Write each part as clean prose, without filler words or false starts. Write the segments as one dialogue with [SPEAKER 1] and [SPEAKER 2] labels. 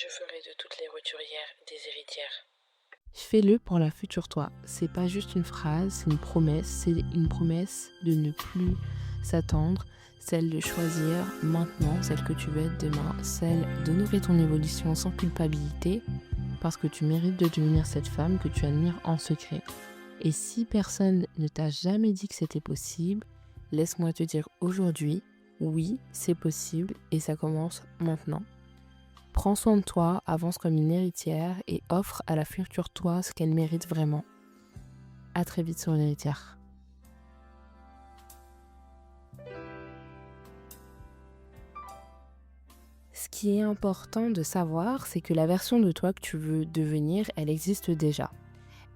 [SPEAKER 1] Je ferai de toutes les roturières des héritières.
[SPEAKER 2] Fais-le pour la future toi. C'est pas juste une phrase, c'est une promesse. C'est une promesse de ne plus s'attendre, celle de choisir maintenant, celle que tu veux être demain, celle d'honorer ton évolution sans culpabilité, parce que tu mérites de devenir cette femme que tu admires en secret. Et si personne ne t'a jamais dit que c'était possible, laisse-moi te dire aujourd'hui, oui, c'est possible et ça commence maintenant. Prends soin de toi, avance comme une héritière et offre à la future toi ce qu'elle mérite vraiment. À très vite sur l'héritière. Ce qui est important de savoir, c'est que la version de toi que tu veux devenir, elle existe déjà.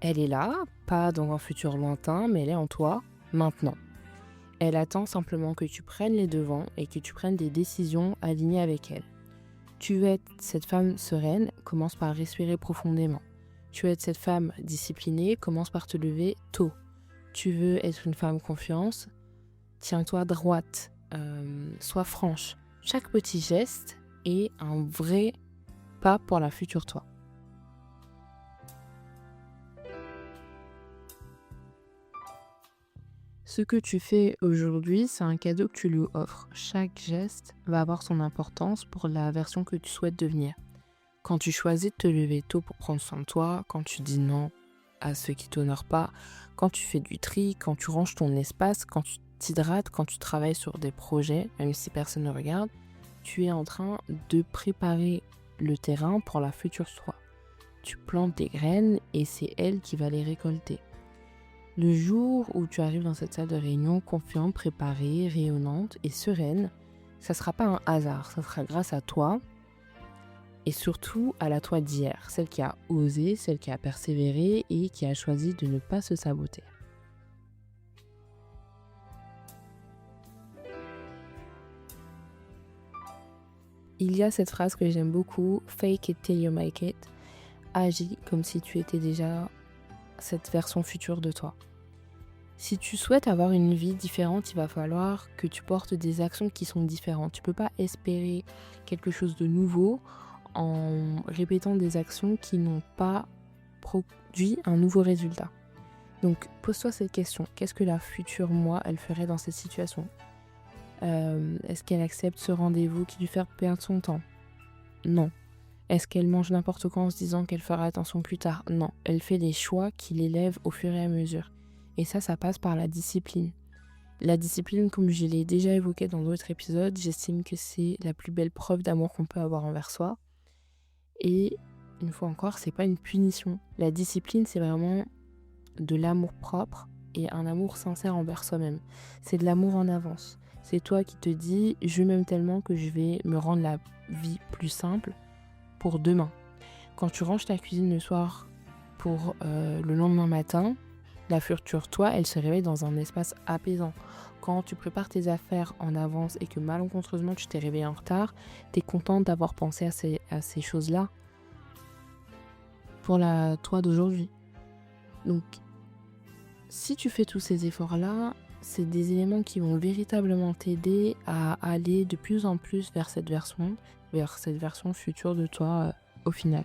[SPEAKER 2] Elle est là, pas dans un futur lointain, mais elle est en toi, maintenant. Elle attend simplement que tu prennes les devants et que tu prennes des décisions alignées avec elle. Tu veux être cette femme sereine, commence par respirer profondément. Tu veux être cette femme disciplinée, commence par te lever tôt. Tu veux être une femme confiante, tiens-toi droite, sois franche. Chaque petit geste est un vrai pas pour la future toi. Ce que tu fais aujourd'hui, c'est un cadeau que tu lui offres. Chaque geste va avoir son importance pour la version que tu souhaites devenir. Quand tu choisis de te lever tôt pour prendre soin de toi, quand tu dis non à ceux qui t'honorent pas, quand tu fais du tri, quand tu ranges ton espace, quand tu t'hydrates, quand tu travailles sur des projets, même si personne ne regarde, tu es en train de préparer le terrain pour la future toi. Tu plantes des graines et c'est elle qui va les récolter. Le jour où tu arrives dans cette salle de réunion confiante, préparée, rayonnante et sereine, ça ne sera pas un hasard, ça sera grâce à toi et surtout à la toi d'hier, celle qui a osé, celle qui a persévéré et qui a choisi de ne pas se saboter. Il y a cette phrase que j'aime beaucoup, fake it till you make it. Agis comme si tu étais déjà cette version future de toi. Si tu souhaites avoir une vie différente, il va falloir que tu portes des actions qui sont différentes. Tu ne peux pas espérer quelque chose de nouveau en répétant des actions qui n'ont pas produit un nouveau résultat. Donc pose-toi cette question. Qu'est-ce que la future moi, elle ferait dans cette situation ? Est-ce qu'elle accepte ce rendez-vous qui lui fait perdre son temps ? Non. Est-ce qu'elle mange n'importe quoi en se disant qu'elle fera attention plus tard ? Non. Elle fait des choix qui l'élèvent au fur et à mesure. Et ça passe par la discipline. La discipline, comme je l'ai déjà évoqué dans d'autres épisodes, j'estime que c'est la plus belle preuve d'amour qu'on peut avoir envers soi. Et une fois encore, c'est pas une punition. La discipline, c'est vraiment de l'amour propre et un amour sincère envers soi-même. C'est de l'amour en avance. C'est toi qui te dis, je m'aime tellement que je vais me rendre la vie plus simple pour demain. Quand tu ranges ta cuisine le soir pour le lendemain matin, la future toi, elle se réveille dans un espace apaisant. Quand tu prépares tes affaires en avance et que malencontreusement tu t'es réveillé en retard, t'es contente d'avoir pensé à ces choses-là pour la toi d'aujourd'hui. Donc, si tu fais tous ces efforts-là, c'est des éléments qui vont véritablement t'aider à aller de plus en plus vers cette version future de toi au final.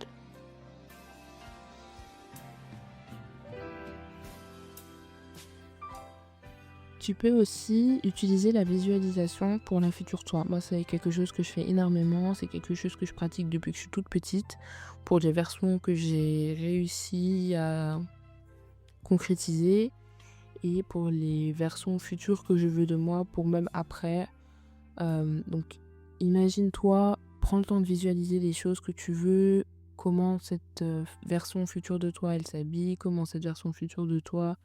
[SPEAKER 2] Tu peux aussi utiliser la visualisation pour la future toi. Moi, c'est quelque chose que je fais énormément. C'est quelque chose que je pratique depuis que je suis toute petite. Pour les versions que j'ai réussi à concrétiser. Et pour les versions futures que je veux de moi, pour même après. Donc, imagine-toi, prends le temps de visualiser les choses que tu veux. Comment cette version future de toi, elle s'habille. Comment cette version future de toi,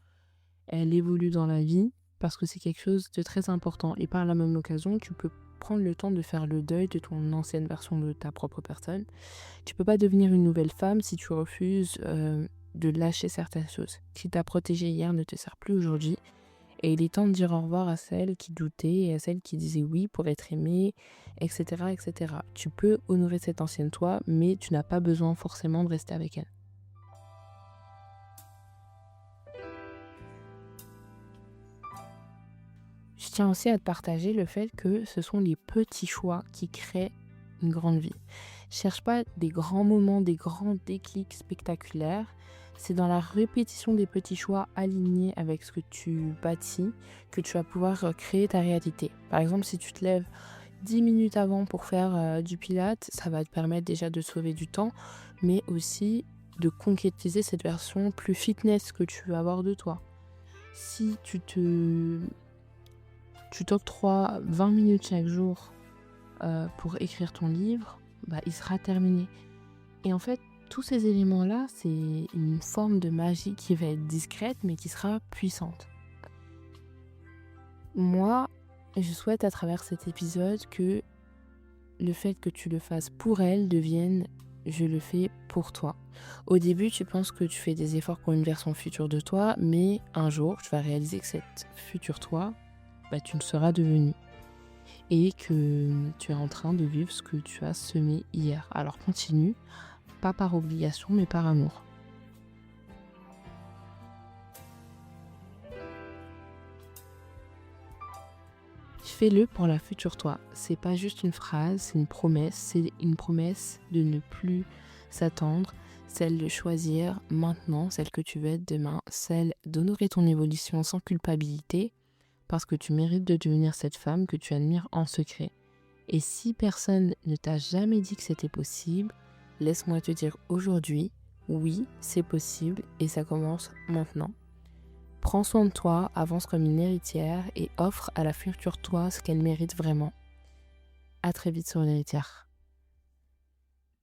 [SPEAKER 2] elle évolue dans la vie. Parce que c'est quelque chose de très important. Et par la même occasion, tu peux prendre le temps de faire le deuil de ton ancienne version de ta propre personne. Tu peux pas devenir une nouvelle femme si tu refuses de lâcher certaines choses. Si t'a protégé hier ne te sert plus aujourd'hui. Et il est temps de dire au revoir à celles qui doutaient et à celles qui disaient oui pour être aimée, etc., etc. Tu peux honorer cette ancienne toi, mais tu n'as pas besoin forcément de rester avec elle. Je tiens aussi à te partager le fait que ce sont les petits choix qui créent une grande vie. Cherche pas des grands moments, des grands déclics spectaculaires. C'est dans la répétition des petits choix alignés avec ce que tu bâtis que tu vas pouvoir créer ta réalité. Par exemple, si tu te lèves 10 minutes avant pour faire du pilates, ça va te permettre déjà de sauver du temps, mais aussi de concrétiser cette version plus fitness que tu veux avoir de toi. Si tu t'octroies 20 minutes chaque jour pour écrire ton livre, il sera terminé. Et en fait, tous ces éléments-là, c'est une forme de magie qui va être discrète, mais qui sera puissante. Moi, je souhaite à travers cet épisode que le fait que tu le fasses pour elle devienne « je le fais pour toi ». Au début, tu penses que tu fais des efforts pour une version future de toi, mais un jour, tu vas réaliser que cette future toi, tu le seras devenue. Et que tu es en train de vivre ce que tu as semé hier. Alors continue, pas par obligation, mais par amour. Fais-le pour la future toi. C'est pas juste une phrase, c'est une promesse de ne plus s'attendre, celle de choisir maintenant, celle que tu veux être demain, celle d'honorer ton évolution sans culpabilité, parce que tu mérites de devenir cette femme que tu admires en secret. Et si personne ne t'a jamais dit que c'était possible, laisse-moi te dire aujourd'hui, oui, c'est possible et ça commence maintenant. Prends soin de toi, avance comme une héritière et offre à la future toi ce qu'elle mérite vraiment. À très vite sur l'héritière.